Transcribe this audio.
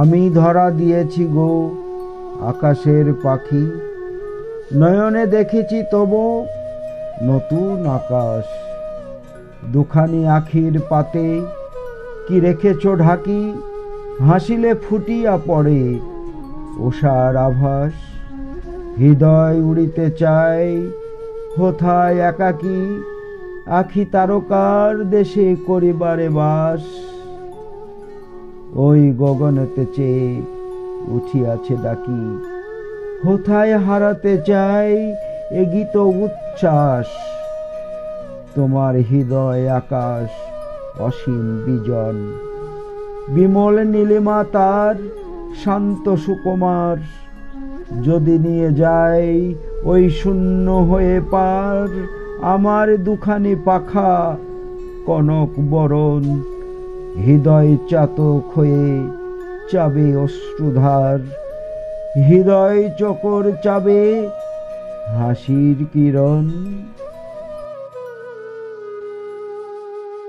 আমি ধরা দিয়েছি গো আকাশের পাখি, নয়নে দেখেছি তবু নতুন আকাশ। দুখানি আখির পাতে কি রেখেছ ঢাকি, হাসিলে ফুটিয়া পড়ে উষার আভাস। হৃদয় উড়িতে চায় কোথায় একাকী, আখি তারকার দেশে করিবারে বাস। ওই গগনেতে চেয়ে উঠিয়াছে ডাকি, কোথায় হারাতে চাই এ গীত উচ্ছ্বাস। তোমার হৃদয় আকাশ অসীম বিজন, বিমল নীলিমা তার শান্ত সুকুমার। যদি নিয়ে যায় ওই শূন্য হয়ে পার, আমার দুখানি পাখা কনক বরণ। হৃদয় চাতক হয়ে চাবে অশ্রুধার, হৃদয় চকর চাবে হাসির কিরণ।